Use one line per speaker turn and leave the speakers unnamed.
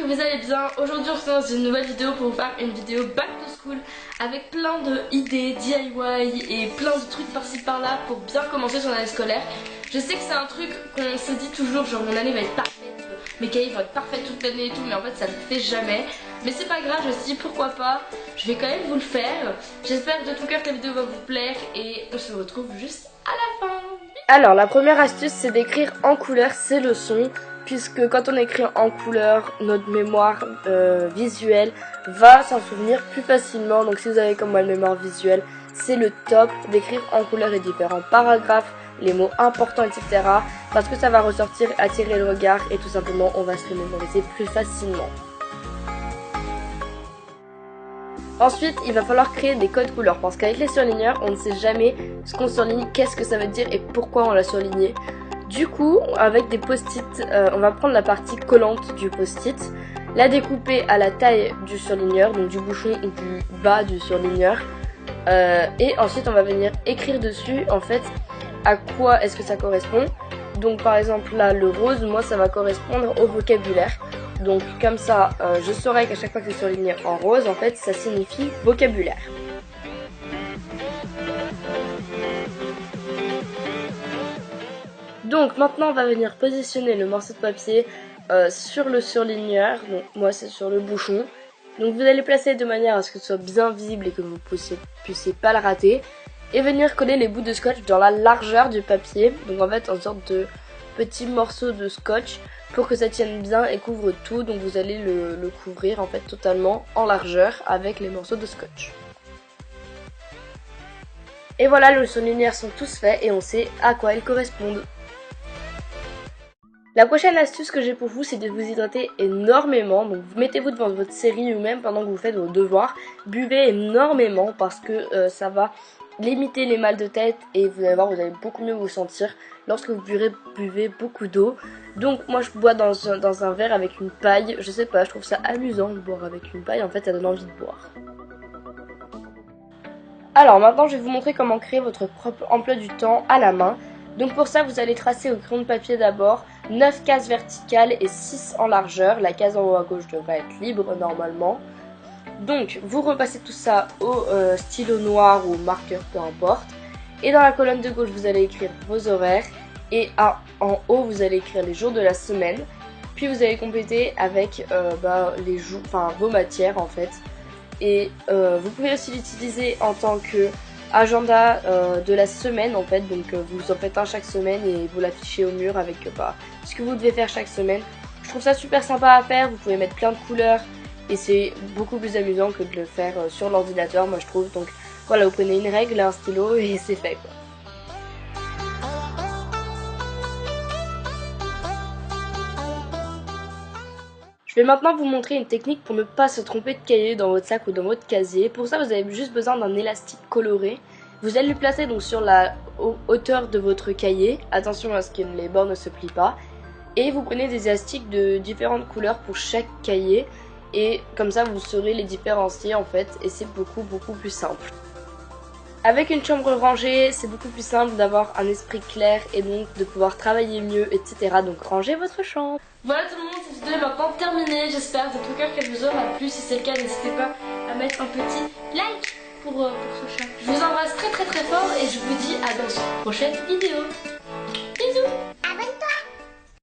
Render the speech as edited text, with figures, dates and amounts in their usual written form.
vous allez bien. Aujourd'hui on se lance dans une nouvelle vidéo pour vous faire une vidéo back to school avec plein d'idées DIY et plein de trucs par-ci par-là pour bien commencer son année scolaire. Je sais que c'est un truc qu'on se dit toujours, genre mon année va être parfaite, mes cahiers vont être parfaits toute l'année et tout, mais en fait ça ne le fait jamais. Mais c'est pas grave, je me suis dit pourquoi pas, je vais quand même vous le faire. J'espère de tout cœur que la vidéo va vous plaire et on se retrouve juste à la fin. Alors la première astuce c'est d'écrire en couleur ses leçons, puisque quand on écrit en couleur, notre mémoire visuelle va s'en souvenir plus facilement. Donc si vous avez comme moi une mémoire visuelle, c'est le top d'écrire en couleur les différents paragraphes, les mots importants, etc. Parce que ça va ressortir, attirer le regard et tout simplement on va se les mémoriser plus facilement. Ensuite, il va falloir créer des codes couleurs parce qu'avec les surligneurs, on ne sait jamais ce qu'on surligne, qu'est-ce que ça veut dire et pourquoi on l'a surligné. Du coup, avec des post-it, on va prendre la partie collante du post-it, la découper à la taille du surligneur, donc du bouchon ou du bas du surligneur. Et ensuite, on va venir écrire dessus, en fait, à quoi est-ce que ça correspond. Donc par exemple là, le rose, moi ça va correspondre au vocabulaire. Donc comme ça, je saurai qu'à chaque fois que c'est surligné en rose, en fait, ça signifie vocabulaire. Donc maintenant, on va venir positionner le morceau de papier sur le surligneur. Donc moi, c'est sur le bouchon. Donc vous allez placer de manière à ce que ce soit bien visible et que vous ne puissiez pas le rater. Et venir coller les bouts de scotch dans la largeur du papier. Donc en fait, en sorte de petits morceaux de scotch pour que ça tienne bien et couvre tout. Donc vous allez le couvrir en fait totalement en largeur avec les morceaux de scotch. Et voilà, les surligneurs sont tous faits et on sait à quoi ils correspondent. La prochaine astuce que j'ai pour vous, c'est de vous hydrater énormément. Donc mettez-vous devant votre série ou même pendant que vous faites vos devoirs, buvez énormément parce que ça va limiter les mal de tête et vous allez voir, vous allez beaucoup mieux vous sentir lorsque vous buvez beaucoup d'eau. Donc moi je bois dans un verre avec une paille, je sais pas, je trouve ça amusant de boire avec une paille, en fait ça donne envie de boire. Alors maintenant je vais vous montrer comment créer votre propre emploi du temps à la main. Donc pour ça vous allez tracer au crayon de papier d'abord 9 cases verticales et 6 en largeur, la case en haut à gauche devrait être libre normalement. Donc vous repassez tout ça au stylo noir ou marqueur, peu importe. Et dans la colonne de gauche vous allez écrire vos horaires. Et en haut vous allez écrire les jours de la semaine. Puis vous allez compléter avec les jours, vos matières en fait. Et vous pouvez aussi l'utiliser en tant que agenda de la semaine en fait. Donc vous en faites un chaque semaine et vous l'affichez au mur avec ce que vous devez faire chaque semaine. Je trouve ça super sympa à faire, vous pouvez mettre plein de couleurs. Et c'est beaucoup plus amusant que de le faire sur l'ordinateur, moi je trouve. Donc voilà, vous prenez une règle, un stylo et c'est fait quoi. Je vais maintenant vous montrer une technique pour ne pas se tromper de cahier dans votre sac ou dans votre casier. Pour ça, vous avez juste besoin d'un élastique coloré. Vous allez le placer donc sur la hauteur de votre cahier. Attention à ce que les bords ne se plient pas. Et vous prenez des élastiques de différentes couleurs pour chaque cahier. Et comme ça vous saurez les différencier en fait et c'est beaucoup plus simple. Avec une chambre rangée, c'est beaucoup plus simple d'avoir un esprit clair et donc de pouvoir travailler mieux, etc. Donc rangez votre chambre. Voilà tout le monde, cette vidéo est maintenant terminée. J'espère de tout cœur qu'elle vous aura plu. Si c'est le cas, n'hésitez pas à mettre un petit like pour ce chat. Je vous embrasse très fort et je vous dis à dans une prochaine vidéo.